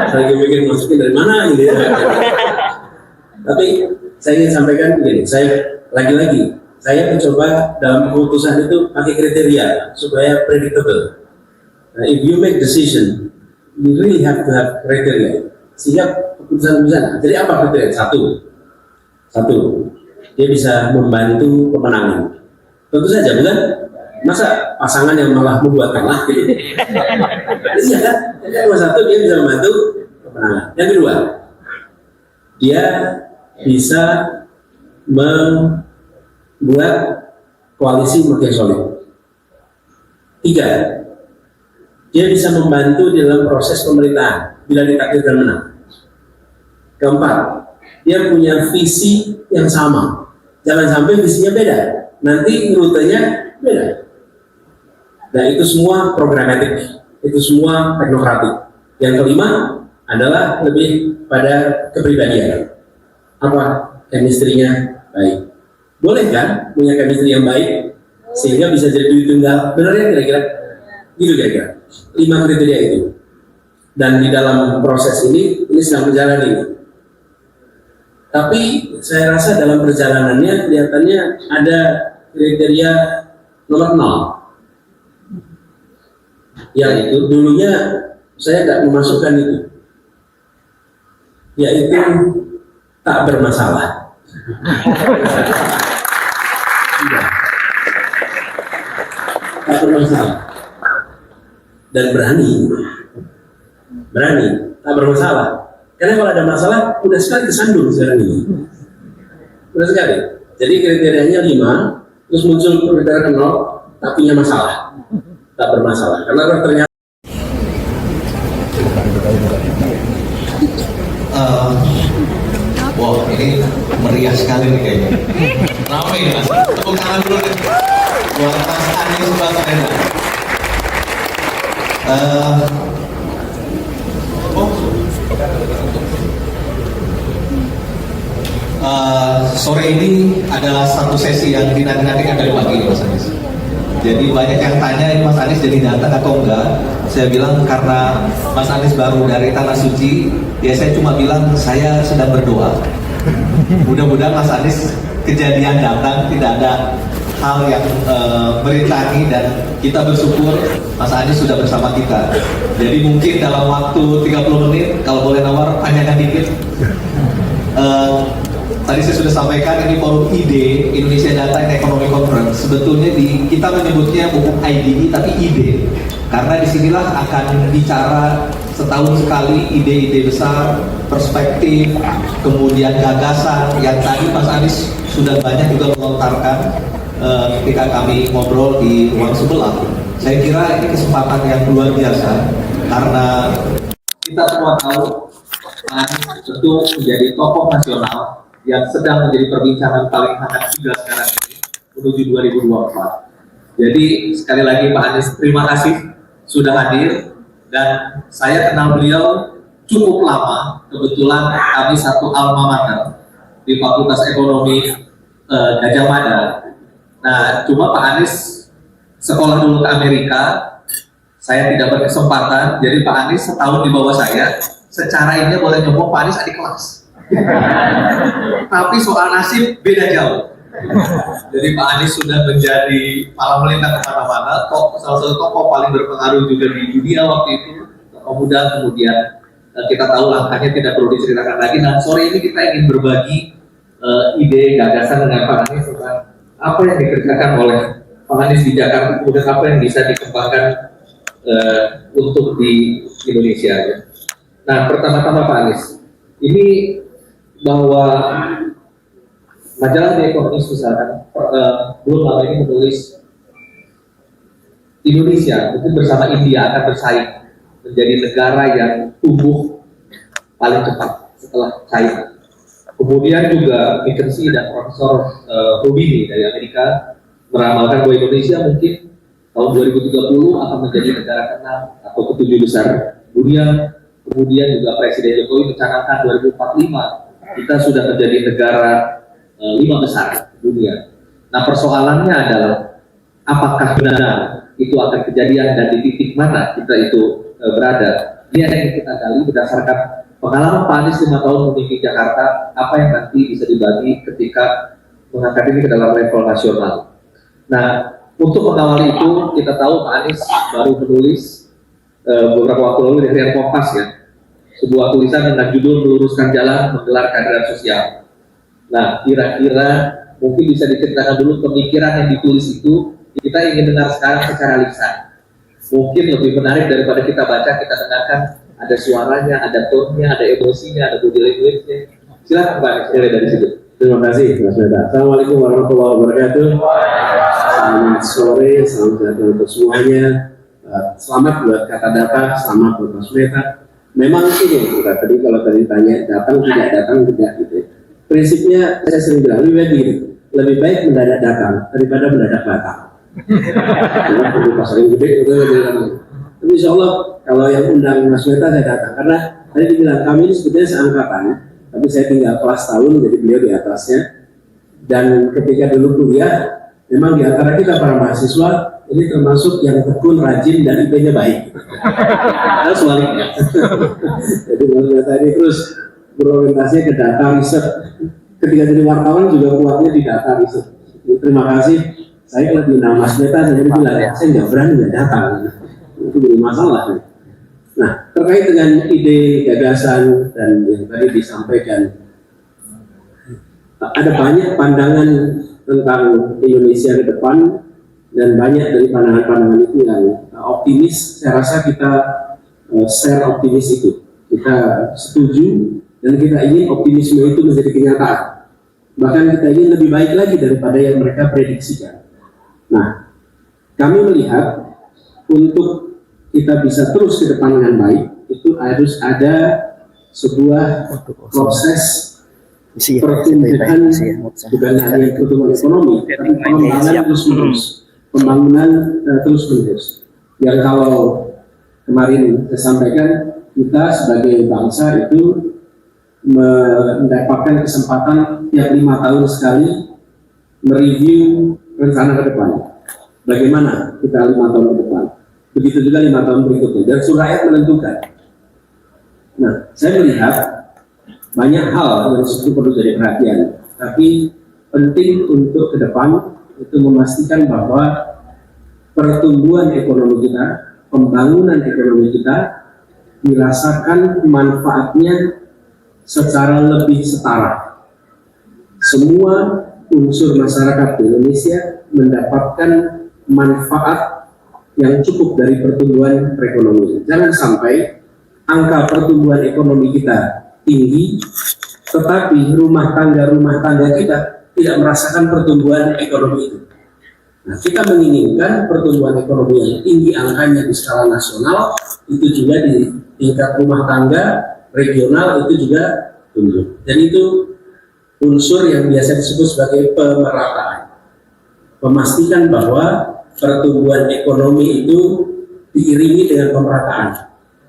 Saya mikir masukin dari mana gitu ya. Tapi saya ingin sampaikan begini, saya lagi-lagi saya mencoba dalam keputusan itu pakai kriteria supaya predictable. Nah, if you make decision, you really have to have kriteria. Sehingga keputusan. Jadi apa kriteria? Satu, dia bisa membantu kemenangan. Tentu saja, bukan? Masa pasangan yang malah membuat kalah gitu? Iya kan? Yang nomor satu, dia bisa membantu kemenangan. Yang kedua, dia bisa membuat koalisi makin solid. Tiga, dia bisa membantu di dalam proses pemerintahan bila ditakdirkan menang. Keempat, dia punya visi yang sama. Jangan sampai visinya beda, nanti rutenya beda. Nah, itu semua programatik, itu semua teknokratik. Yang kelima adalah lebih pada kepribadian. Apa? Chemistry-nya baik. Boleh kan punya chemistry yang baik sehingga bisa jadi duit tunggal? Benar ya kira-kira? Gitu kira-kira. 5 kriteria itu. Dan di dalam proses ini sedang berjalan ini. Tapi saya rasa dalam perjalanannya kelihatannya ada kriteria nomor 0. Yang itu dulunya saya tidak memasukkan itu, yaitu tak bermasalah. Tak bermasalah dan berani, tak bermasalah. Karena kalau ada masalah, udah sekali kesandung sekarang ini, udah sekali. Jadi kriterianya 5, terus muncul kriteria 0, tak punya masalah. Tak bermasalah, karena ternyata wow, ini meriah sekali nih kayaknya. Ramai nih mas, tepuk tangan dulu nih buat Mas Anies Baswedan. Sore ini adalah satu sesi yang dinanti-nantikan dari pagi Mas Anies. Jadi banyak yang tanya ini Mas Anies jadi datang atau enggak. Saya bilang karena Mas Anies baru dari Tanah Suci, ya saya cuma bilang saya sedang berdoa. Mudah-mudahan Mas Anies kejadian datang, tidak ada hal yang merintangi, dan kita bersyukur Mas Anies sudah bersama kita. Jadi mungkin dalam waktu 30 menit, kalau boleh nawar, tanyakan dikit. Tadi saya sudah sampaikan ini forum IDE, Indonesia Data and Economy Conference. Sebetulnya kita menyebutnya bukan IDE tapi IDE, karena disinilah akan bicara setahun sekali ide-ide besar, perspektif, kemudian gagasan yang tadi Mas Anies sudah banyak juga melontarkan ketika kami ngobrol di ruang sebelah. Saya kira ini kesempatan yang luar biasa karena kita semua tahu Anies tentu menjadi tokoh nasional yang sedang menjadi perbincangan paling hangat juga sekarang ini menuju 2024. Jadi sekali lagi Pak Anies, terima kasih sudah hadir, dan saya kenal beliau cukup lama. Kebetulan kami satu alma mater di Fakultas Ekonomi Gajah Mada. Nah, cuma Pak Anies sekolah dulu ke Amerika, saya tidak berkesempatan. Jadi Pak Anies setahun di bawah saya. Secara ini boleh nyomong Pak Anies adik kelas. Tapi soal nasib beda jauh. Jadi Pak Anies sudah menjadi malah melintang kemana-mana, salah satu tokoh paling berpengaruh juga di dunia waktu itu, tokoh muda. Kemudian kita tahu langkahnya tidak perlu diceritakan lagi. Nah, sore ini kita ingin berbagi ide, gagasan dengan Pak Anies tentang apa yang dikerjakan oleh Pak Anies di Jakarta, kemudian apa yang bisa dikembangkan untuk di Indonesia. Nah, pertama-tama Pak Anies, ini bahwa majalah The Economist misalkan belum lama ini menulis Indonesia mungkin bersama India akan bersaing menjadi negara yang tumbuh paling cepat setelah China. Kemudian juga McKinsey dan Profesor Rubini dari Amerika meramalkan bahwa Indonesia mungkin tahun 2030 akan menjadi negara ke-6 atau ke-7 besar dunia. Kemudian juga Presiden Jokowi mencanangkan 2045 kita sudah menjadi negara 5 besar dunia. Nah, persoalannya adalah apakah benar itu akan kejadian dan di titik mana kita itu berada. Ini ada yang kita gali berdasarkan pengalaman Pak Anies 5 tahun memimpin Jakarta, apa yang nanti bisa dibagi ketika mengangkat ini ke dalam level nasional. Nah, untuk mengawali itu, kita tahu Pak Anies baru menulis beberapa waktu lalu di Harian Kompas ya, sebuah tulisan dengan judul meluruskan jalan menggelar keadilan sosial. Nah, kira-kira mungkin bisa diceritakan dulu pemikiran yang ditulis itu, kita ingin dengar sekarang secara lisan. Mungkin lebih menarik daripada kita baca, kita dengarkan ada suaranya, ada tone-nya, ada emosinya, ada body language-nya. Silakan Pak Anies, mulai dari situ. Terima kasih Mas Meta. Assalamualaikum warahmatullahi wabarakatuh. Selamat sore, selamat datang untuk semuanya. Selamat buat kata data, selamat buat Mas Meta. Memang ini kita tadi kalau tadi tanya datang tidak gitu. Prinsipnya saya sering bilang lebih baik mendadak datang daripada mendadak datang. Karena pasar yang gede itu lebih lama. Tapi insya Allah kalau yang undang Mas Meta saya datang karena tadi dibilang kami ini sebetulnya seangkatan, tapi saya tinggal kelas tahun jadi beliau di atasnya. Dan ketika dulu kuliah, memang di antara kita para mahasiswa ini termasuk yang tekun, rajin dan IP-nya baik. Harus sebaliknya. Jadi Mas Meta ini terus berorientasi ke data riset. Ketika jadi wartawan juga kuatnya di data riset. Terima kasih. Saya kalau diundang Mas Meta, saya bilang, saya nggak berani nggak datang. Itu jadi masalah. Nah, terkait dengan ide, gagasan, dan yang tadi disampaikan, ada banyak pandangan tentang Indonesia ke depan, dan banyak dari pandangan-pandangan itu yang optimis. Saya rasa kita share optimis itu. Kita setuju, dan kita ingin optimisme itu menjadi kenyataan. Bahkan kita ingin lebih baik lagi daripada yang mereka prediksikan. Nah, kami melihat untuk kita bisa terus ke depan dengan baik, itu harus ada sebuah proses pertumbuhan, bukan hanya pertumbuhan ekonomi, tapi pengembangan terus-menerus. Pembangunan terus-menerus. Yang kalau kemarin saya sampaikan, kita sebagai bangsa itu mendapatkan kesempatan tiap 5 tahun sekali mereview rencana ke depan. Bagaimana kita 5 tahun ke depan? Begitu juga 5 tahun berikutnya. Dan suruh rakyat menentukan. Nah, saya melihat banyak hal yang itu perlu jadi perhatian. Tapi penting untuk ke depan itu memastikan bahwa pertumbuhan ekonomi kita, pembangunan ekonomi kita dirasakan manfaatnya secara lebih setara. Semua unsur masyarakat di Indonesia mendapatkan manfaat yang cukup dari pertumbuhan perekonomian. Jangan sampai angka pertumbuhan ekonomi kita tinggi, tetapi rumah tangga kita tidak merasakan pertumbuhan ekonomi itu. Nah, kita menginginkan pertumbuhan ekonomi yang tinggi angkanya di skala nasional, itu juga di tingkat rumah tangga regional itu juga tumbuh. Dan itu unsur yang biasa disebut sebagai pemerataan. Memastikan bahwa pertumbuhan ekonomi itu diiringi dengan pemerataan.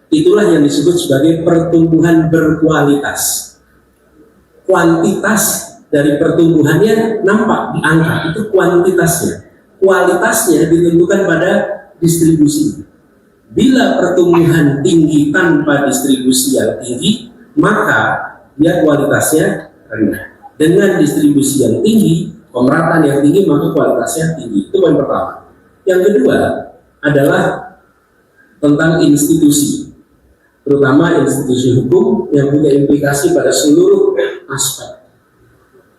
Itulah yang disebut sebagai pertumbuhan berkualitas. Kuantitas dari pertumbuhannya nampak di angka, itu kuantitasnya. Kualitasnya ditentukan pada distribusi. Bila pertumbuhan tinggi tanpa distribusi yang tinggi, maka dia kualitasnya rendah. Dengan distribusi yang tinggi, pemerataan yang tinggi, maka kualitasnya tinggi. Itu poin pertama. Yang kedua adalah tentang institusi, terutama institusi hukum yang punya implikasi pada seluruh aspek.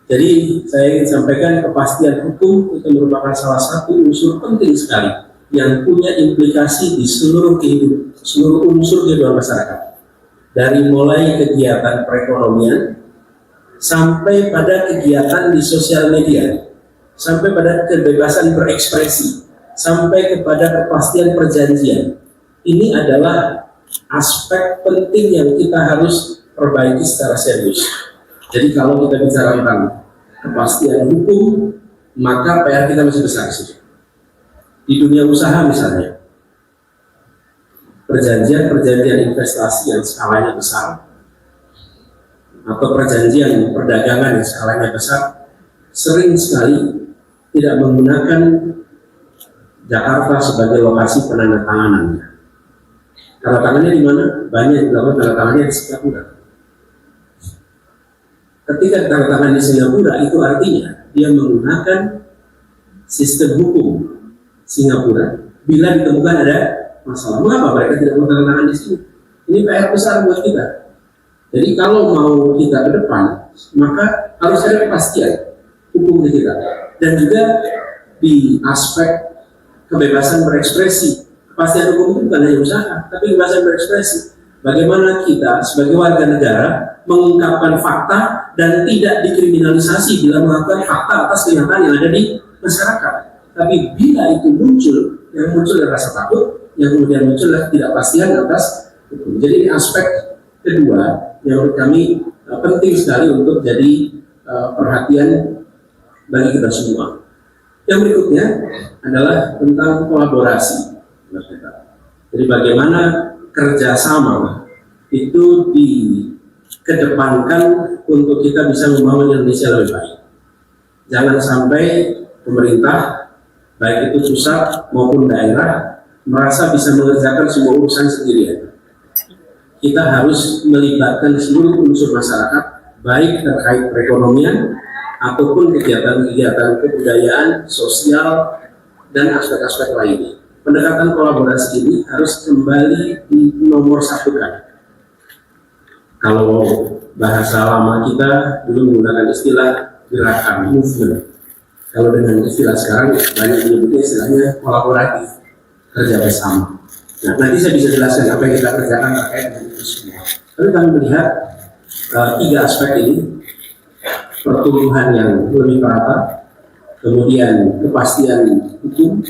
Jadi saya ingin sampaikan kepastian hukum itu merupakan salah satu unsur penting sekali yang punya implikasi di seluruh unsur kehidupan masyarakat. Dari mulai kegiatan perekonomian sampai pada kegiatan di sosial media, sampai pada kebebasan berekspresi, sampai kepada kepastian perjanjian. Ini adalah aspek penting yang kita harus perbaiki secara serius. Jadi kalau kita bicara tentang kepastian hukum, maka PR kita masih besar sih. Di dunia usaha misalnya, perjanjian investasi yang skalanya besar, atau perjanjian perdagangan yang skalanya besar, sering sekali tidak menggunakan Jakarta sebagai lokasi penandatanganannya. Tanda tangannya di mana? Banyak dilakukan tanda tangannya di Singapura. Ketika tanda tangan di Singapura, itu artinya dia menggunakan sistem hukum Singapura bila ditemukan ada masalah. Mengapa mereka tidak mau tanda tangan di sini? Ini PR besar buat kita. Jadi kalau mau kita ke depan, maka harus ada kepastian hukum di kita. Dan juga di aspek kebebasan berekspresi. Kepastian hukum itu bukan hanya usaha, tapi kebebasan berekspresi. Bagaimana kita sebagai warga negara mengungkapkan fakta dan tidak dikriminalisasi bila melakukan fakta atas kenyataan yang ada di masyarakat. Tapi bila itu muncul, yang muncul adalah rasa takut, yang kemudian muncul adalah ketidakpastian atas hukum. Jadi ini aspek kedua yang menurut kami penting sekali untuk jadi perhatian bagi kita semua. Yang berikutnya adalah tentang kolaborasi. Jadi bagaimana kerjasama itu dikedepankan untuk kita bisa membangun Indonesia lebih baik. Jangan sampai pemerintah, baik itu pusat maupun daerah, merasa bisa mengerjakan semua urusan sendirian. Kita harus melibatkan seluruh unsur masyarakat, baik terkait perekonomian ataupun kegiatan-kegiatan kebudayaan, sosial, dan aspek-aspek lainnya. Pendekatan kolaborasi ini harus kembali dinomor satukan. Kalau bahasa lama kita dulu menggunakan istilah gerakan, movement. Kalau dengan istilah sekarang banyak menyebutnya istilahnya kolaboratif, kerja bersama. Nah, nanti saya bisa jelaskan apa yang kita kerjakan terkait dengan itu semua. Tapi kami melihat tiga aspek ini, pertumbuhan yang lebih merata, kemudian kepastian hukum,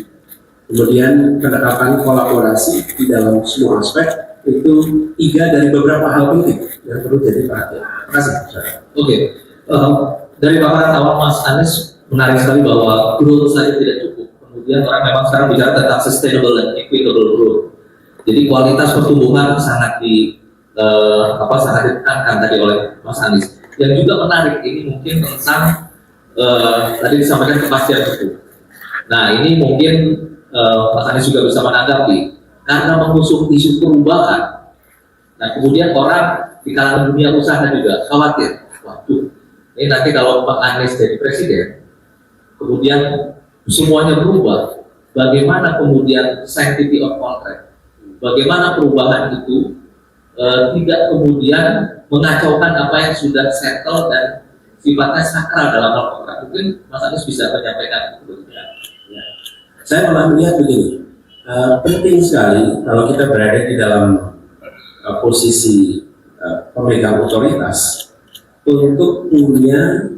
kemudian pendekatan kolaborasi di dalam semua aspek, itu tiga dari beberapa hal penting yang perlu jadi perhatian. Terima kasih. Oke, dari paparan awal Mas Anies menarik sekali bahwa growth saja tidak cukup. Kemudian orang memang sekarang bicara tentang sustainable and equitable growth. Jadi kualitas pertumbuhan sangat sangat ditekankan tadi oleh Mas Anies. Yang juga menarik ini mungkin tentang tadi disampaikan kepastian hukum. Nah ini mungkin Mas Anies juga bisa menanggapi karena mengusung isu perubahan. Nah kemudian orang di kalangan dunia usaha juga khawatir, waduh ini nanti kalau Pak Anies jadi presiden, kemudian semuanya berubah, bagaimana kemudian sanctity of contract, bagaimana perubahan itu tidak kemudian mengacaukan apa yang sudah settle dan sifatnya sakral dalam hal kontrak. Mungkin Mas Anies bisa menyampaikan itu. Saya malah melihat begini, penting sekali kalau kita berada di dalam posisi pemegang otoritas untuk punya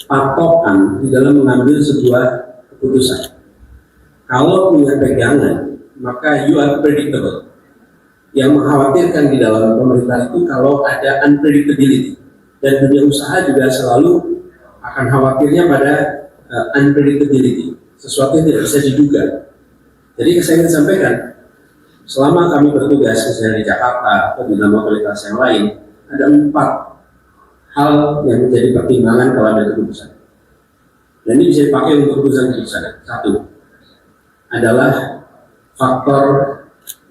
patokan di dalam mengambil sebuah keputusan. Kalau punya pegangan, maka you are predictable. Yang mengkhawatirkan di dalam pemerintah itu kalau ada unpredictability, dan dunia usaha juga selalu akan khawatirnya pada unpredictability, sesuatu yang tidak bisa diduga. Jadi saya ingin sampaikan, selama kami bertugas misalnya di Jakarta atau di dalam otoritas yang lain, ada 4 hal yang menjadi pertimbangan kalau ada keputusan. Dan ini bisa dipakai untuk keputusan-keputusan. 1 adalah faktor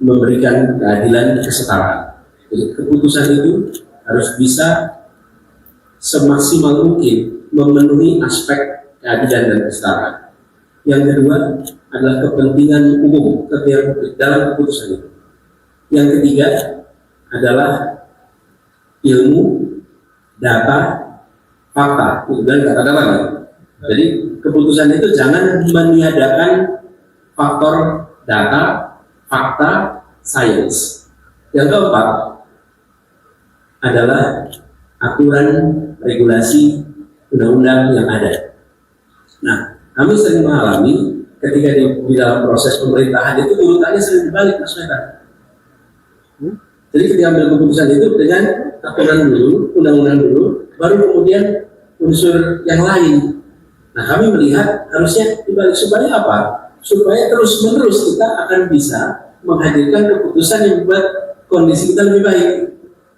memberikan keadilan kesetaraan. Jadi keputusan itu harus bisa semaksimal mungkin memenuhi aspek keadilan dan kesetaraan. Yang kedua adalah kepentingan umum, kepentingan publik dalam keputusan itu. Yang ketiga adalah ilmu, data, fakta, dan kata-kata. Jadi keputusan itu jangan meniadakan faktor data, fakta, sains. Yang keempat adalah aturan, regulasi, undang-undang yang ada. Nah, kami sering mengalami ketika di dalam proses pemerintahan itu urutannya sering dibalik, Mas Meta. Jadi ketika ambil keputusan itu dengan aturan dulu, undang-undang dulu, baru kemudian unsur yang lain. Nah, kami melihat harusnya dibalik supaya apa? Supaya terus-menerus kita akan bisa menghadirkan keputusan yang membuat kondisi kita lebih baik.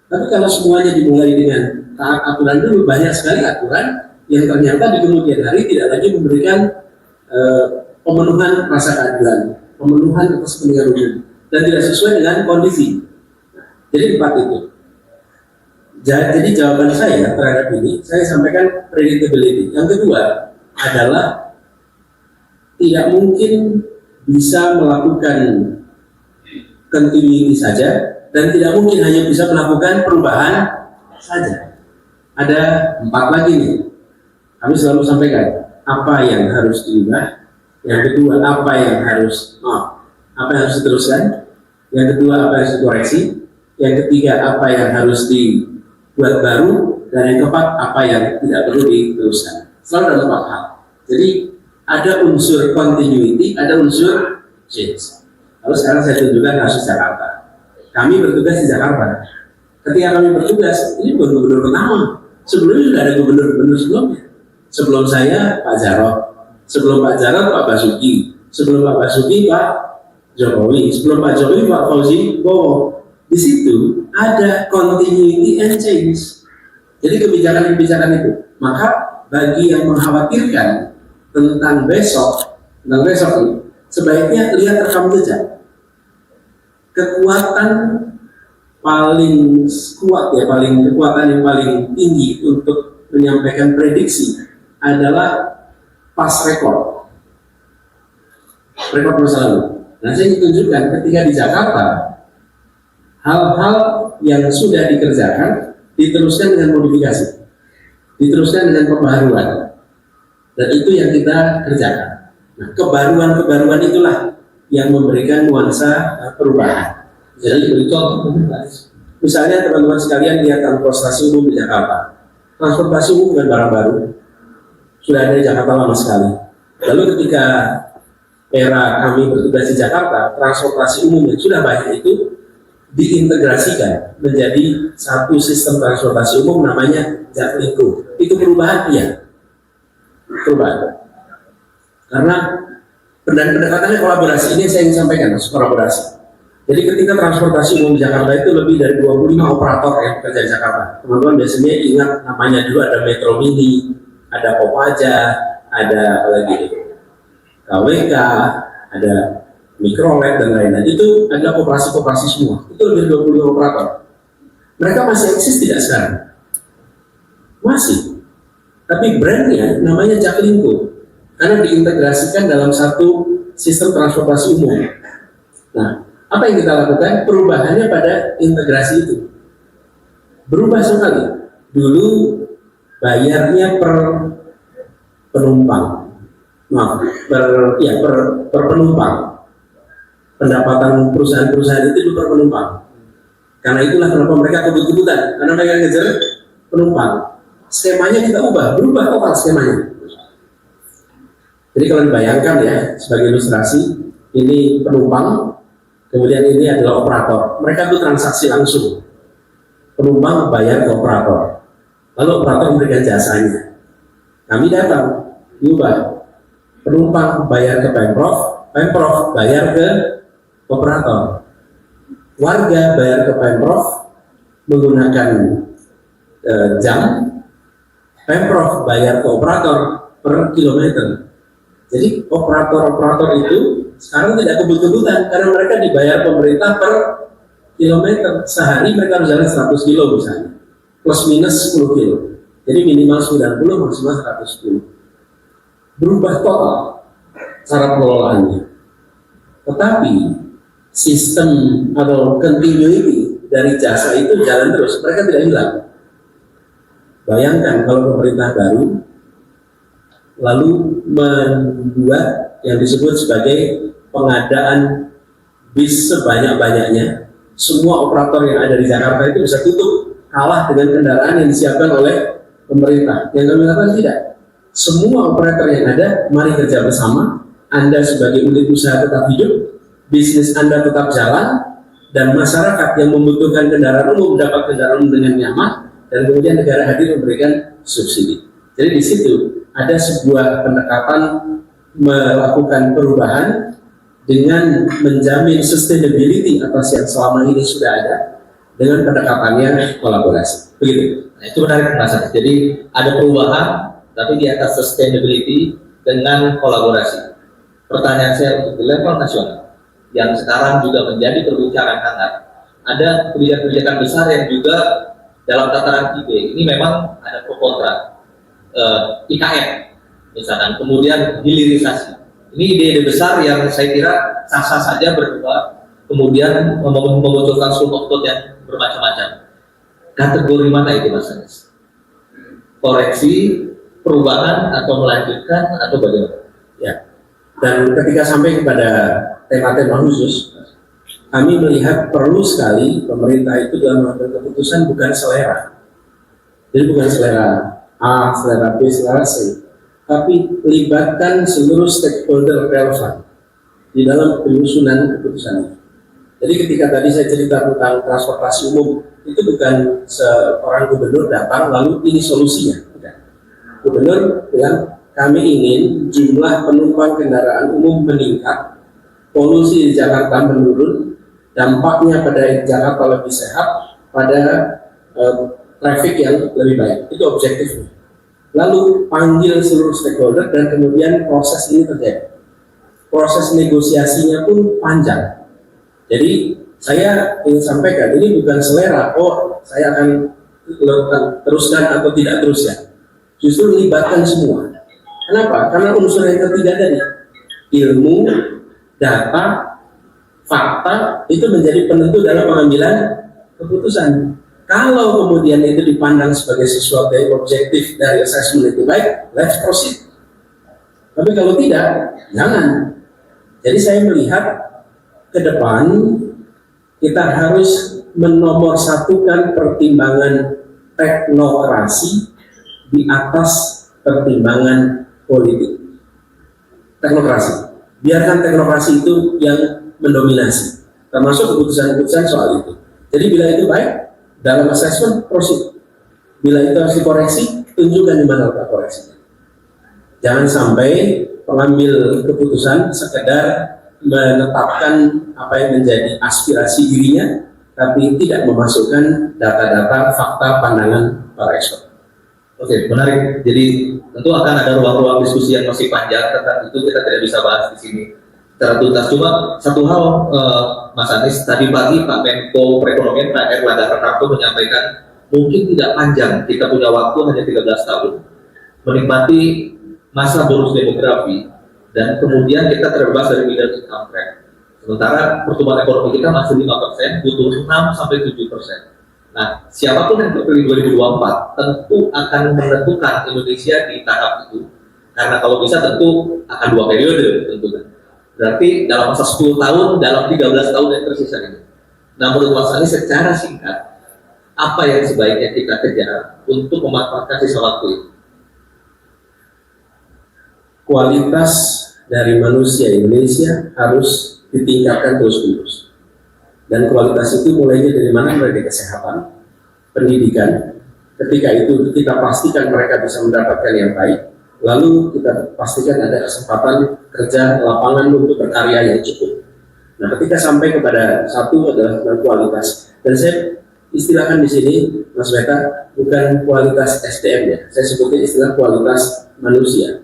Tapi kalau semuanya dimulai dengan taat aturan dulu, banyak sekali aturan yang ternyata di kemudian hari tidak lagi memberikan pemenuhan rasa keadilan, pemenuhan atas kepentingan umum. dan tidak sesuai dengan kondisi. Jadi 4 itu. Jadi jawaban saya terhadap ini, saya sampaikan predictability. Yang kedua adalah tidak mungkin bisa melakukan continuity saja, dan tidak mungkin hanya bisa melakukan perubahan saja. Ada 4 lagi nih. Kami selalu sampaikan apa yang harus diubah, yang kedua apa yang harus diteruskan, yang kedua apa yang harus dikoreksi, yang ketiga apa yang harus dibuat baru, dan yang keempat apa yang tidak perlu diteruskan. Selalu ada 4 hal. Jadi ada unsur continuity, ada unsur change. Lalu sekarang saya tunjukkan kasus Jakarta. Kami bertugas di Jakarta. Ketika kami bertugas, ini bukan gubernur pertama. Sebelumnya sudah ada gubernur-gubernur sebelumnya. Sebelum saya Pak Jarot, sebelum Pak Jarot Pak Basuki, sebelum Pak Basuki Pak Jokowi, sebelum Pak Jokowi Pak Fauzi Bowo. Di situ ada continuity and change. Jadi kebijakan-kebijakan itu. Maka bagi yang mengkhawatirkan tentang besok ini, sebaiknya lihat rekam jejak. Kekuatan paling kuat ya, kekuatan yang paling tinggi untuk menyampaikan prediksi adalah past record masa lalu. Nah, saya ingin tunjukkan ketika di Jakarta hal-hal yang sudah dikerjakan diteruskan dengan modifikasi, diteruskan dengan pembaharuan, dan itu yang kita kerjakan. Nah, kebaruan-kebaruan itulah yang memberikan nuansa perubahan. Jadi beri contoh, misalnya teman-teman sekalian lihat transportasi umum di Jakarta. Transportasi umum dengan barang baru sudah ada di Jakarta lama sekali. Lalu ketika era kami bertugas di Jakarta, transportasi umum yang sudah banyak itu diintegrasikan menjadi satu sistem transportasi umum namanya Jaklingko. Itu perubahan, iya, perubahan. Karena pendekatannya kolaborasi, ini saya ingin sampaikan, kolaborasi. Jadi ketika transportasi umum di Jakarta itu lebih dari 25 operator yang bekerja di Jakarta. Teman-teman biasanya ingat namanya dulu ada Metro Mini, ada Kopaja, ada apa lagi, KWK, ada Mikrolet dan lain-lain. Itu adalah koperasi-koperasi semua. Itu lebih dari 25 operator. Mereka masih eksis tidak sekarang? Masih. Tapi brandnya namanya Jaklingko. Karena diintegrasikan dalam satu sistem transportasi umum. Nah, apa yang kita lakukan? Perubahannya pada integrasi itu berubah sekali. Dulu bayarnya per penumpang, per penumpang. Pendapatan perusahaan-perusahaan itu per penumpang. Karena itulah kenapa mereka kebut-kebutan, karena mereka ngejar penumpang. Skemanya kita berubah total skemanya. Jadi kalau dibayangkan ya, sebagai ilustrasi, ini penumpang, kemudian ini adalah operator. Mereka itu transaksi langsung. Penumpang bayar ke operator, lalu operator memberikan jasanya. Kami datang, diubah. Penumpang bayar ke Pemprov, Pemprov bayar ke operator. Warga bayar ke Pemprov menggunakan jam, Pemprov bayar ke operator per kilometer. Jadi operator-operator itu sekarang tidak kebut-kebutan karena mereka dibayar pemerintah per kilometer. Sehari mereka harus jalan 100 kilo misalnya, plus minus 10 kilo. Jadi minimal 90, maksimal 110. Berubah total cara pengelolaannya. Tetapi sistem atau continuity dari jasa itu jalan terus, mereka tidak hilang. Bayangkan kalau pemerintah baru lalu membuat yang disebut sebagai pengadaan bis sebanyak-banyaknya, semua operator yang ada di Jakarta itu bisa tutup, kalah dengan kendaraan yang disiapkan oleh pemerintah. Yang kami lakukan tidak. Semua operator yang ada, mari kerja bersama. Anda sebagai unit usaha tetap hidup, bisnis Anda tetap jalan, dan masyarakat yang membutuhkan kendaraan umum dapat kendaraan umum dengan nyaman, dan kemudian negara hadir memberikan subsidi. Jadi di situ ada sebuah pendekatan melakukan perubahan dengan menjamin sustainability atas yang selama ini sudah ada dengan pendekatannya kolaborasi. Begitu. Nah, itu menarik Mas. Jadi ada perubahan tapi di atas sustainability dengan kolaborasi. Pertanyaan saya untuk di level nasional. yang sekarang juga menjadi perbincangan hangat, ada kebijakan-kebijakan besar yang juga dalam tataran ide ini memang ada pro kontra. IKN misalkan, kemudian hilirisasi. Ini ide-ide besar yang saya kira sah-sah saja berdua, kemudian memunculkan school of thought yang bermacam-macam. Kategori mana itu Mas Anies? Koreksi, perubahan, atau melanjutkan, atau bagaimana? Ya. Dan ketika sampai kepada tema-tema khusus, kami melihat perlu sekali pemerintah itu dalam mengambil keputusan bukan selera. Jadi bukan selera A, selera B, selera C, tapi libatkan seluruh stakeholder relevan di dalam penyusunan keputusan ini. Jadi ketika tadi saya cerita tentang transportasi umum, itu bukan seorang gubernur datang lalu ini solusinya. Bukan. Gubernur bilang kami ingin jumlah penumpang kendaraan umum meningkat, polusi di Jakarta menurun, dampaknya pada Jakarta lebih sehat, pada traffic yang lebih baik. Itu objektifnya. Lalu panggil seluruh stakeholder dan kemudian proses ini terjadi. Proses negosiasinya pun panjang. Jadi saya ingin sampaikan ini bukan selera, oh saya akan teruskan atau tidak teruskan. Justru libatkan semua. Kenapa? Karena unsur yang ketiga tadi, ilmu, data, fakta itu menjadi penentu dalam pengambilan keputusan. Kalau kemudian itu dipandang sebagai sesuatu yang objektif dari assessment itu baik, let's proceed. Tapi kalau tidak, jangan. Jadi saya melihat ke depan kita harus menomorsatukan pertimbangan teknokrasi di atas pertimbangan politik. Teknokrasi. Biarkan teknokrasi itu yang mendominasi, termasuk keputusan-keputusan soal itu. Jadi bila itu baik, dalam assessment, proceed. Bila itu harus dikoreksi, tunjukkan di mana letak koreksinya. Jangan sampai pengambil keputusan sekedar menetapkan apa yang menjadi aspirasi dirinya, tapi tidak memasukkan data-data, fakta, pandangan para expert. Oke, menarik. Jadi tentu akan ada ruang-ruang diskusi yang masih panjang tentang itu, kita tidak bisa bahas di sini secara tuntas. Cuma satu hal, Mas Anies, tadi pagi Pak Menko Perekonomian Pak Erlangga Hartarto menyampaikan mungkin tidak panjang, kita punya waktu hanya 13 tahun menikmati masa bonus demografi dan kemudian kita terbebas dari middle income trap. Sementara pertumbuhan ekonomi kita masih 5%, butuh 6-7%. Nah, siapapun yang terpilih 2024 tentu akan menentukan Indonesia di tahap itu. Karena kalau bisa tentu akan 2 periode tentunya. Berarti dalam masa 10 tahun, dalam 13 tahun yang tersisa ini. Nah, menurut Mas Anies secara singkat, apa yang sebaiknya kita kejar untuk memanfaatkan sisa waktu itu? Kualitas dari manusia Indonesia harus ditingkatkan terus-menerus. Dan kualitas itu mulainya dari mana? Mulai dari kesehatan, pendidikan. Ketika itu kita pastikan mereka bisa mendapatkan yang baik, lalu kita pastikan ada kesempatan kerja lapangan untuk berkarya yang cukup. Nah, ketika sampai kepada satu adalah kualitas. Dan saya istilahkan di sini, Mas Meta, bukan kualitas SDM ya. Saya sebutnya istilah kualitas manusia.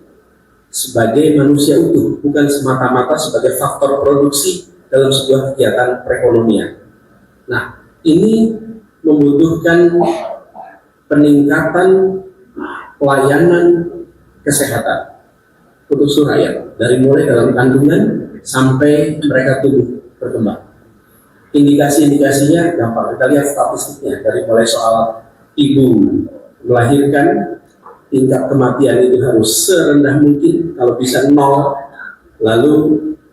Sebagai manusia utuh, bukan semata-mata sebagai faktor produksi dalam sebuah kegiatan perekonomian. Nah, ini membutuhkan peningkatan pelayanan kesehatan untuk seluruh rakyat, dari mulai dalam kandungan sampai mereka tumbuh berkembang. Indikasi-indikasinya gampang, kita lihat statistiknya dari mulai soal ibu melahirkan, tingkat kematian itu harus serendah mungkin, kalau bisa 0. Lalu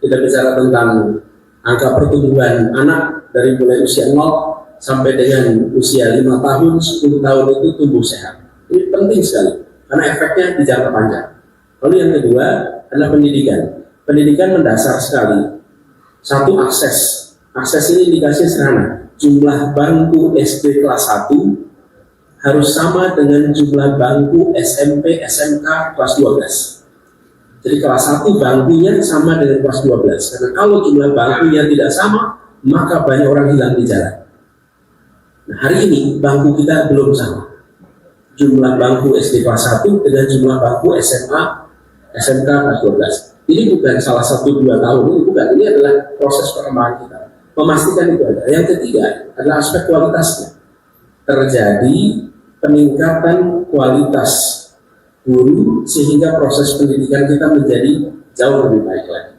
kita bicara tentang angka pertumbuhan anak dari mulai usia 0 sampai dengan usia 5 tahun, 10 tahun itu tumbuh sehat. Ini penting sekali, karena efeknya di jangka panjang. Lalu yang kedua adalah pendidikan. Pendidikan mendasar sekali. Satu, akses. Akses ini indikasinya sederhana. Jumlah bangku SD kelas 1 harus sama dengan jumlah bangku SMP, SMK kelas 12. Jadi kelas 1 bangkunya sama dengan kelas 12. Karena kalau jumlah bangkunya tidak sama, maka banyak orang hilang di jalan. Nah, hari ini bangku kita belum sama. Jumlah bangku SD kelas 1 dengan jumlah bangku SMA, SMK kelas Ini bukan salah 1-2 tahun, ini bukan. Ini adalah proses perkembangan kita. Memastikan itu ada. Yang ketiga adalah aspek kualitasnya. Terjadi peningkatan kualitas guru sehingga proses pendidikan kita menjadi jauh lebih baik lagi.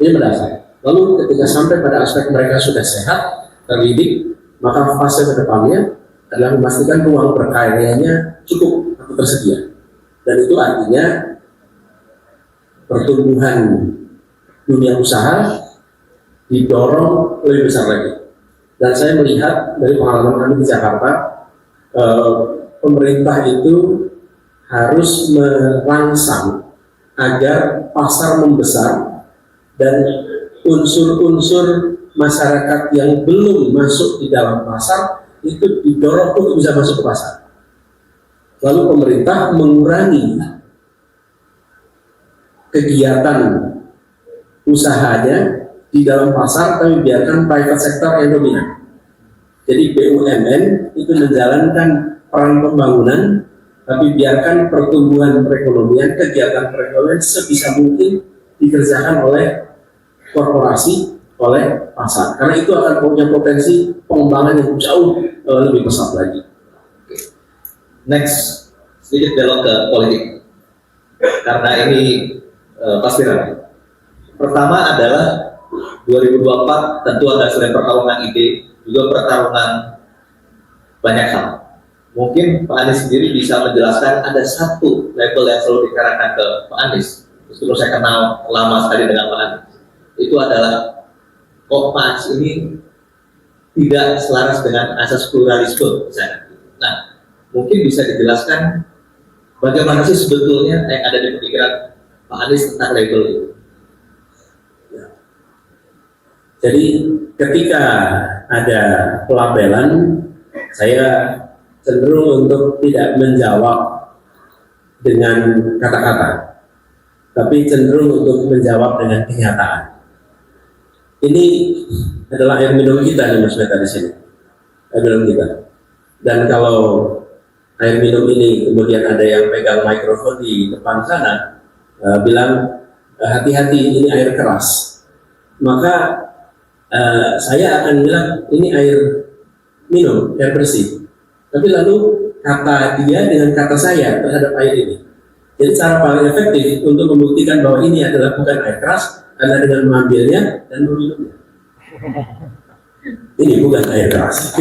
Ini mendasar. Lalu ketika sampai pada aspek mereka sudah sehat, terdidik, maka fase kedepannya adalah memastikan ruang berkaryanya cukup atau tersedia. Dan itu artinya pertumbuhan dunia usaha didorong lebih besar lagi. Dan saya melihat dari pengalaman kami di Jakarta, pemerintah itu harus merangsang agar pasar membesar dan unsur-unsur masyarakat yang belum masuk di dalam pasar itu didorong untuk bisa masuk ke pasar. Lalu pemerintah mengurangi kegiatan usahanya di dalam pasar, tapi biarkan private sector yang dominan. Jadi BUMN itu menjalankan peran pembangunan, tapi biarkan pertumbuhan perekonomian, kegiatan perekonomian sebisa mungkin dikerjakan oleh korporasi, oleh pasar. Karena itu akan punya potensi pengembangan yang jauh lebih besar lagi. Next, sedikit belok ke politik. Karena ini pasti ramai. Pertama adalah 2024 tentu ada selain pertarungan ide, juga pertarungan banyak hal. Mungkin Pak Anies sendiri bisa menjelaskan ada satu label yang selalu dikatakan ke Pak Anies, meskipun saya kenal lama sekali dengan Pak Anies. Itu adalah kok Pak Anies ini tidak selaras dengan asas pluralisme misalnya. Nah, mungkin bisa dijelaskan bagaimana sih sebetulnya yang ada di pikiran Pak Anies tentang label itu. Jadi ketika ada pelabelan, saya cenderung untuk tidak menjawab dengan kata-kata, tapi cenderung untuk menjawab dengan kenyataan. Ini adalah air minum kita nih Mas Meta di sini, air minum kita. Dan kalau air minum ini kemudian ada yang pegang mikrofon di depan sana, bilang hati-hati ini air keras, maka saya akan bilang ini air minum, air bersih. Tapi lalu kata dia dengan kata saya terhadap air ini. Jadi cara paling efektif untuk membuktikan bahwa ini adalah bukan air keras adalah dengan mengambilnya dan meminumnya. Ini bukan air keras.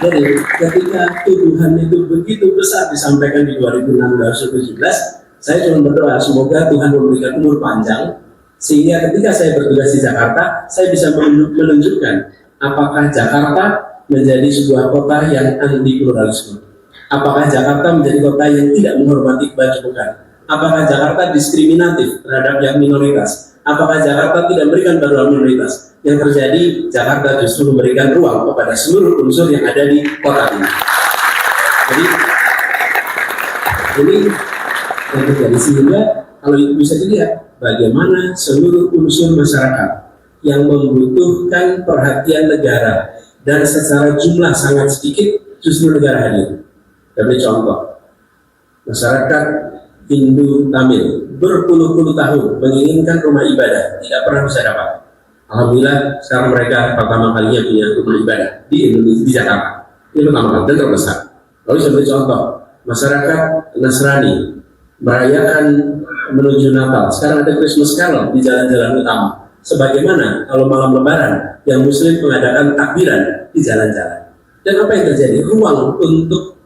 Jadi ketika tuduhan itu begitu besar disampaikan di 2016-2017, saya cuma berdoa semoga Tuhan memberikan umur panjang sehingga ketika saya bertugas di Jakarta, saya bisa menunjukkan apakah Jakarta menjadi sebuah kota yang anti pluralisme, apakah Jakarta menjadi kota yang tidak menghormati kebajikan, apakah Jakarta diskriminatif terhadap yang minoritas, apakah Jakarta tidak memberikan bantuan minoritas. Yang terjadi, Jakarta justru memberikan ruang kepada seluruh unsur yang ada di kota ini. Jadi ini yang terjadi, sehingga kalau itu bisa dilihat bagaimana seluruh unsur masyarakat yang membutuhkan perhatian negara dan secara jumlah sangat sedikit justru negara hadir. Tapi contoh, masyarakat Hindu Tamil berpuluh-puluh tahun menginginkan rumah ibadah, tidak pernah bisa dapat. Alhamdulillah sekarang mereka pertama kalinya punya rumah ibadah di Indonesia, di Jakarta. Ini pertama kali dan terbesar. Lalu sebagai contoh, masyarakat Nasrani merayakan menuju Natal. Sekarang ada Christmas Carol di jalan-jalan utama. Sebagaimana kalau malam Lebaran yang Muslim mengadakan takbiran di jalan-jalan. Dan apa yang terjadi? Ruang untuk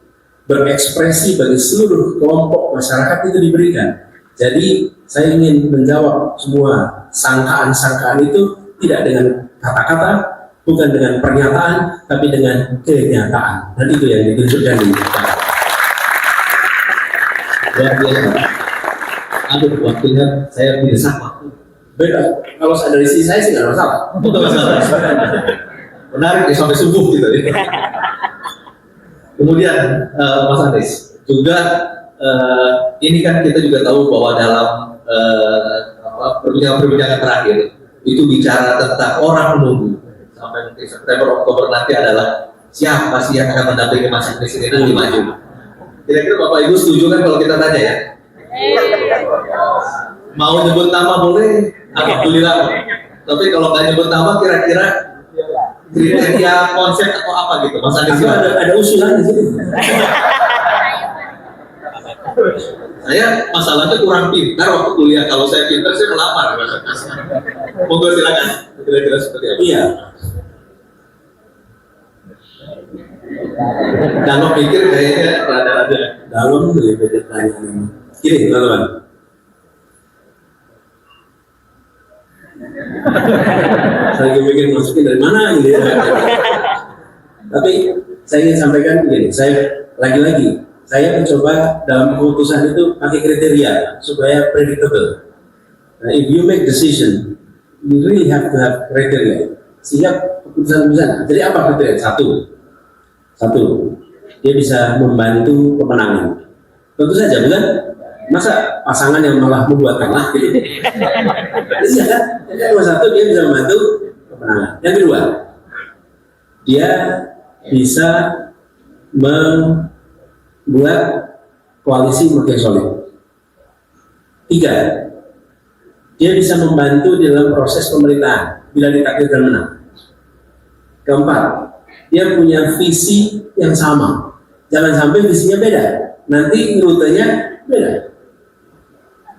berekspresi bagi seluruh kelompok masyarakat itu diberikan. Jadi saya ingin menjawab semua sangkaan-sangkaan itu tidak dengan kata-kata, bukan dengan pernyataan, tapi dengan kenyataan. Dan itu yang ditunjukkan di Jakarta. Luar biasa. Aduh, waktunya saya tidak sama. Beda. Kalau saya dari sisi saya sih nggak masalah. Betul masalah. Menarik ya sampai subuh gitu. Kemudian Mas Anies juga ini kan kita juga tahu bahwa dalam perbincangan terakhir itu bicara tentang orang menunggu sampai mungkin September Oktober nanti adalah siapa sih yang akan mendampingi Mas Anies ini nanti maju. Kira-kira Bapak Ibu setuju kan kalau kita tanya ya? Mau nyebut nama boleh, alhamdulillah. Tapi kalau nggak nyebut nama, kira-kira kriteria konsep atau apa gitu, Mas Anies? Atau ada usulan di sini. Saya masalahnya kurang pintar waktu kuliah. Kalau saya pintar, saya melamar. Monggo silakan. Kira-kira seperti apa? Iya. Kalau pikir kayaknya ada. Dalam dari pertanyaan ini. Gini teman-teman. Saya pikir masukin dari mana ini. Tapi saya ingin sampaikan begini. Saya lagi-lagi saya mencoba dalam keputusan itu pakai kriteria supaya predictable. Nah, if you make decision, you really have to have kriteria. Sehingga keputusan. Jadi apa kriteria? Satu, dia bisa membantu pemenangan. Tentu saja, bukan? Masa pasangan yang malah membuat kalah gitu? Iya kan? Jadi nomor satu, dia bisa membantu pemenangan. Yang kedua, dia bisa membuat koalisi makin solid. Tiga, dia bisa membantu di dalam proses pemerintahan bila ditakdirkan menang. Keempat, dia punya visi yang sama. Jangan sampai visinya beda, nanti rutenya beda.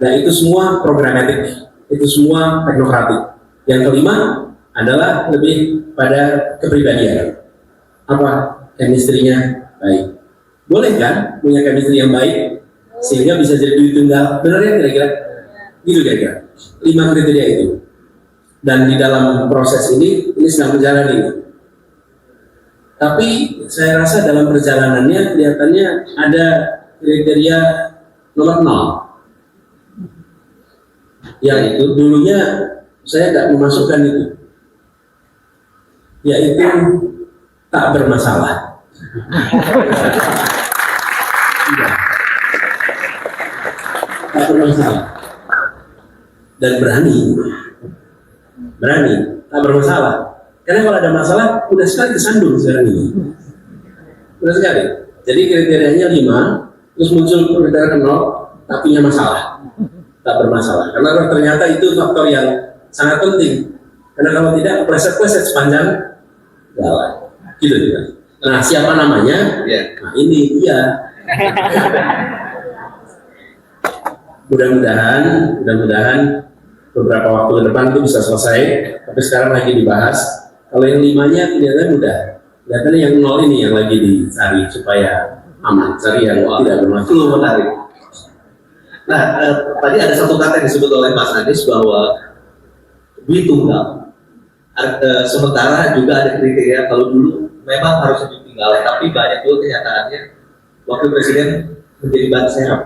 Nah, itu semua programatik, itu semua teknokratik. Yang kelima adalah lebih pada kepribadian. Apa? Chemistry-nya baik. Boleh kan punya chemistry yang baik sehingga bisa jadi duit tunggal? Benar ya kira-kira? Gitu kira-kira. 5 kriteria itu. Dan di dalam proses ini sedang berjalan ini. Tapi saya rasa dalam perjalanannya kelihatannya ada kriteria nomor 0. Yang itu dulunya saya tidak memasukkan itu. Yaitu tak bermasalah. Tak bermasalah. Dan berani, tak bermasalah. Karena kalau ada masalah, udah sekali kesandung sekarang ini. Udah sekali. Jadi kriterianya 5, terus muncul kriteria 0, tapi punya masalah. Tak bermasalah. Karena ternyata itu faktor yang sangat penting. Karena kalau tidak, pleset-pleset sepanjang jalan. Gitu juga. Nah, siapa namanya? Ya. Nah, ini dia. Mudah-mudahan beberapa waktu ke depan itu bisa selesai. Tapi sekarang lagi dibahas. Kalau yang 5-nya kelihatannya mudah. Kelihatannya yang 0 ini yang lagi dicari supaya aman. Cari yang tidak bermasalah. Itu menarik. Nah, tadi ada satu kata yang disebut oleh Mas Anies bahwa duit tunggal. Sementara juga ada kriteria kalau dulu memang harus duit tunggal, tapi banyak juga kenyataannya wakil presiden menjadi ban serap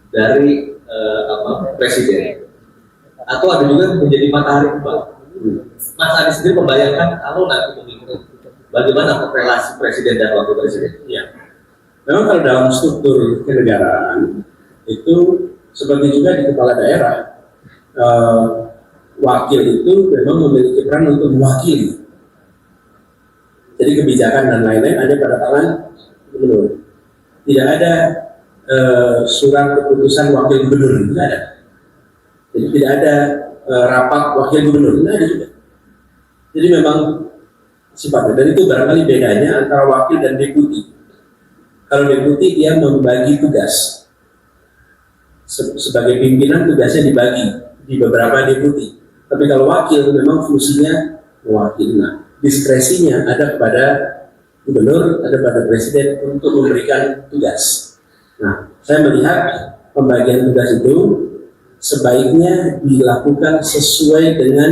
dari presiden, atau ada juga menjadi matahari kembali. Mas Anies sendiri membayangkan kalau nanti pemilu bagaimana relasi presiden dan wakil presiden? Ya. Memang kalau dalam struktur kenegaraan itu seperti juga di kepala daerah, wakil itu memang memiliki peran untuk mewakili. Jadi kebijakan dan lain-lain ada pada tangan gubernur. Tidak ada surat keputusan wakil gubernur, tidak ada. Jadi tidak ada rapat wakil gubernur, tidak ada juga. Jadi memang sifatnya, dan itu barangkali bedanya antara wakil dan deputi. Kalau deputi dia membagi tugas. Sebagai pimpinan tugasnya dibagi di beberapa deputi. Tapi kalau wakil memang fungsinya mewakili. Nah, diskresinya ada kepada gubernur, ada pada presiden untuk memberikan tugas. Nah, saya melihat pembagian tugas itu sebaiknya dilakukan sesuai dengan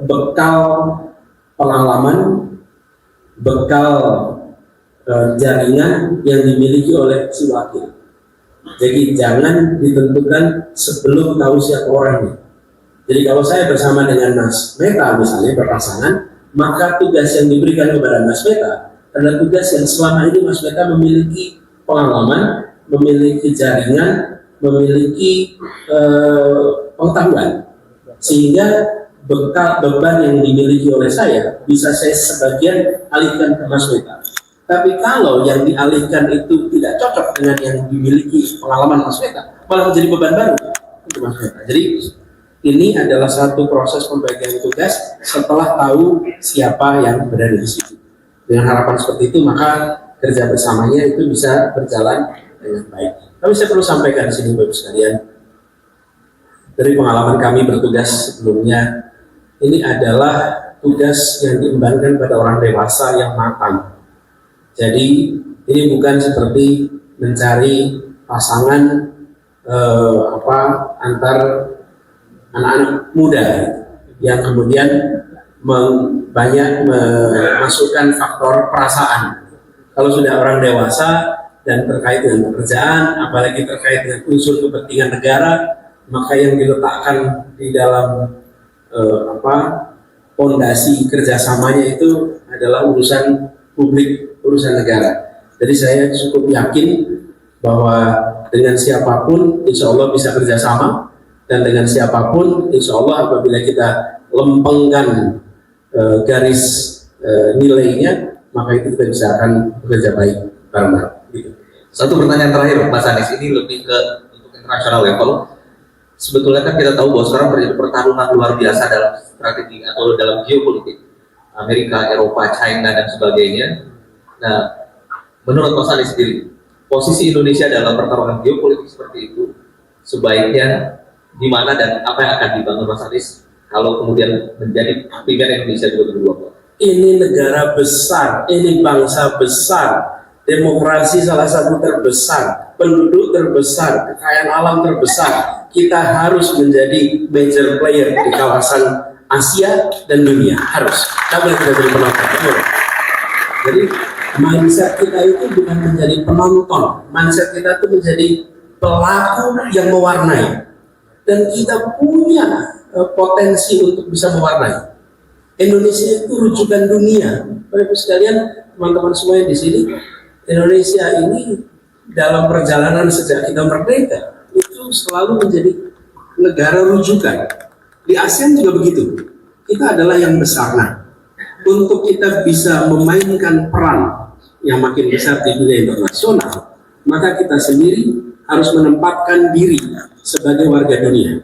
bekal pengalaman, bekal jaringan yang dimiliki oleh si wakil. Jadi jangan ditentukan sebelum tahu siapa orangnya. Jadi kalau saya bersama dengan Mas Meta misalnya berpasangan, maka tugas yang diberikan kepada Mas Meta adalah tugas yang selama ini Mas Meta memiliki pengalaman, memiliki jaringan, memiliki pengetahuan, sehingga beban yang dimiliki oleh saya bisa saya sebagian alihkan ke Mas Meta. Tapi kalau yang dialihkan itu tidak cocok dengan yang dimiliki pengalaman Mas Weta, malah menjadi beban baru untuk Mas Weta. Jadi ini adalah satu proses pembagian tugas setelah tahu siapa yang berada di situ. Dengan harapan seperti itu, maka kerja bersamanya itu bisa berjalan dengan baik. Tapi saya perlu sampaikan di sini, Bapak sekalian, dari pengalaman kami bertugas sebelumnya, ini adalah tugas yang diembankan pada orang dewasa yang matang. Jadi ini bukan seperti mencari pasangan antar anak-anak muda yang kemudian banyak memasukkan faktor perasaan. Kalau sudah orang dewasa dan terkait dengan pekerjaan, apalagi terkait dengan unsur kepentingan negara, maka yang diletakkan di dalam fondasi kerjasamanya itu adalah urusan publik, urusan negara. Jadi saya cukup yakin bahwa dengan siapapun insya Allah bisa kerjasama, dan dengan siapapun insya Allah apabila kita lempengkan garis nilainya, maka itu kita bisa akan bekerja baik bareng-bareng. Gitu. Satu pertanyaan terakhir Mas Anies, ini lebih ke untuk internasional level. Sebetulnya kan kita tahu bahwa sekarang terjadi pertarungan luar biasa dalam strategi atau dalam geopolitik Amerika, Eropa, China dan sebagainya. Nah, menurut Mas Anies sendiri, posisi Indonesia dalam pertarungan geopolitik seperti itu sebaiknya di mana dan apa yang akan dibangun Mas Anies kalau kemudian menjadi pimpinan Indonesia 2024? Ini negara besar, ini bangsa besar, demokrasi salah satu terbesar, penduduk terbesar, kekayaan alam terbesar. Kita harus menjadi major player di kawasan Asia dan dunia, harus. Kita boleh kita jadi penonton. Jadi mindset kita itu bukan menjadi penonton, mindset kita itu menjadi pelaku yang mewarnai. Dan kita punya potensi untuk bisa mewarnai. Indonesia itu rujukan dunia. Bapak sekalian, teman-teman semua yang di sini, Indonesia ini dalam perjalanan sejak kita merdeka itu selalu menjadi negara rujukan. Di ASEAN juga begitu. Kita adalah yang besar. Nah, untuk kita bisa memainkan peran yang makin besar di dunia internasional, maka kita sendiri harus menempatkan diri sebagai warga dunia.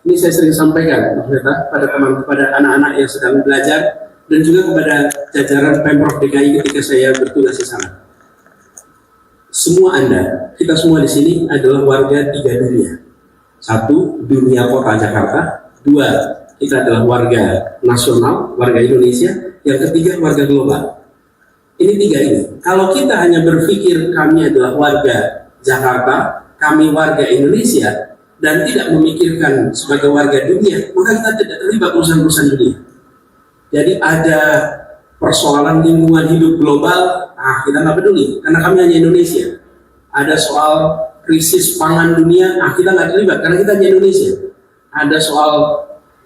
Ini saya sering sampaikan pada teman, pada anak-anak yang sedang belajar dan juga kepada jajaran Pemprov DKI ketika saya bertugas di sana. Semua Anda, kita semua di sini adalah warga 3 dunia. 1, dunia kota Jakarta. 2, kita adalah warga nasional, warga Indonesia. Yang ketiga, warga global. Ini 3 ini. Kalau kita hanya berpikir kami adalah warga Jakarta, kami warga Indonesia, dan tidak memikirkan sebagai warga dunia, maka kita tidak terlibat urusan-urusan dunia. Jadi ada persoalan lingkungan hidup global, kita nggak peduli, karena kami hanya Indonesia. Ada soal krisis pangan dunia, kita nggak terlibat, karena kita hanya Indonesia. Ada soal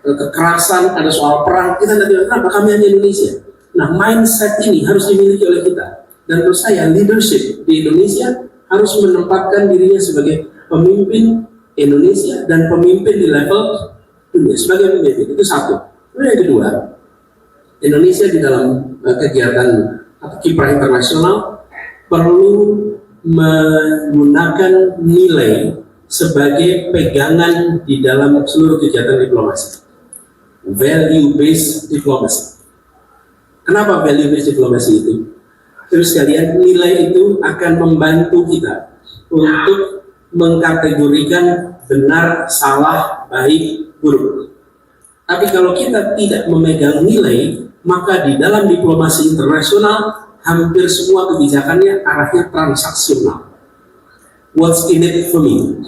kekerasan, ada soal perang, kita nggak terlibat, karena kami hanya Indonesia. Nah, mindset ini harus dimiliki oleh kita. Dan menurut saya, leadership di Indonesia harus menempatkan dirinya sebagai pemimpin Indonesia dan pemimpin di level dunia, sebagai pemimpin. Itu satu. Kemudian yang kedua, Indonesia di dalam kegiatan atau kiprah internasional perlu menggunakan nilai sebagai pegangan di dalam seluruh kegiatan diplomasi. Value-based diplomacy. Kenapa value-based diplomacy itu? Terus sekalian, nilai itu akan membantu kita untuk mengkategorikan benar, salah, baik, buruk. Tapi kalau kita tidak memegang nilai, maka di dalam diplomasi internasional hampir semua kebijakannya arahnya transaksional. What's in it for me?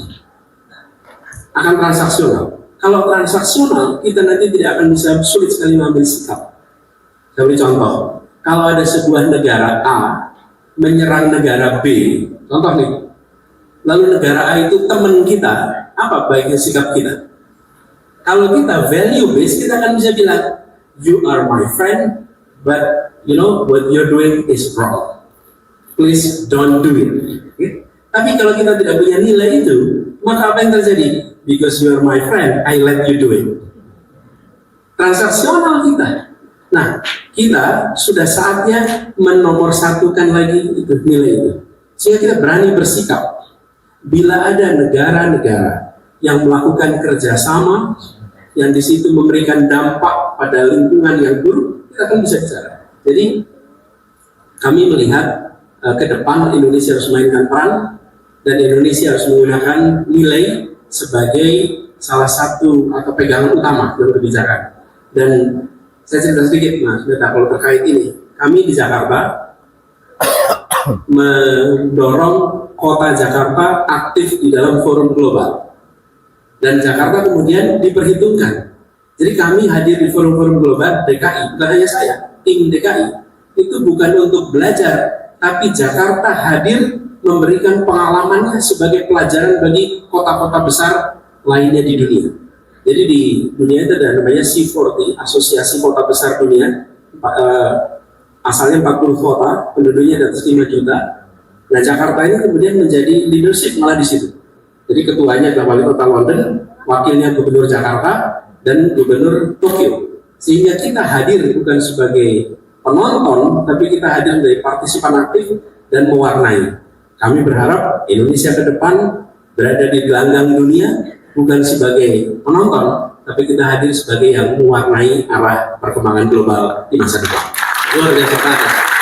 Akan transaksional. Kalau transaksional, kita nanti tidak akan bisa, sulit sekali mengambil sikap. Saya beri contoh. Kalau ada sebuah negara A menyerang negara B, contoh nih, lalu negara A itu teman kita, apa baiknya sikap kita? Kalau kita value based, kita akan bisa bilang, you are my friend, but you know what you're doing is wrong. Please don't do it. Okay? Tapi kalau kita tidak punya nilai itu, maka apa yang terjadi? Because you are my friend, I let you do it. Transaksional kita. Nah, kita sudah saatnya menomorsatukan lagi itu nilai itu. Sehingga kita berani bersikap. Bila ada negara-negara yang melakukan kerjasama, yang di situ memberikan dampak pada lingkungan yang buruk, kita akan bisa bicara. Jadi kami melihat ke depan Indonesia harus mainkan peran, dan Indonesia harus menggunakan nilai sebagai salah satu atau pegangan utama dalam kebijakan. Dan saya cerita sedikit Mas Beta kalau terkait ini. Kami di Jakarta mendorong kota Jakarta aktif di dalam forum global. Dan Jakarta kemudian diperhitungkan. Jadi kami hadir di forum-forum global DKI, bukan hanya saya, tim DKI. Itu bukan untuk belajar, tapi Jakarta hadir memberikan pengalamannya sebagai pelajaran bagi kota-kota besar lainnya di dunia. Jadi di dunia itu ada namanya C40, Asosiasi Kota Besar Dunia. Asalnya 40 kota, penduduknya di atas 5 juta. Nah Jakarta ini kemudian menjadi leadership malah di situ. Jadi ketuanya adalah wali kota London, wakilnya gubernur Jakarta, dan gubernur Tokyo. Sehingga kita hadir bukan sebagai penonton, tapi kita hadir dari partisipan aktif dan mewarnai. Kami berharap Indonesia ke depan berada di gelanggang dunia, bukan sebagai penonton, tapi kita hadir sebagai yang mewarnai arah perkembangan global di masa depan. Luar biasa.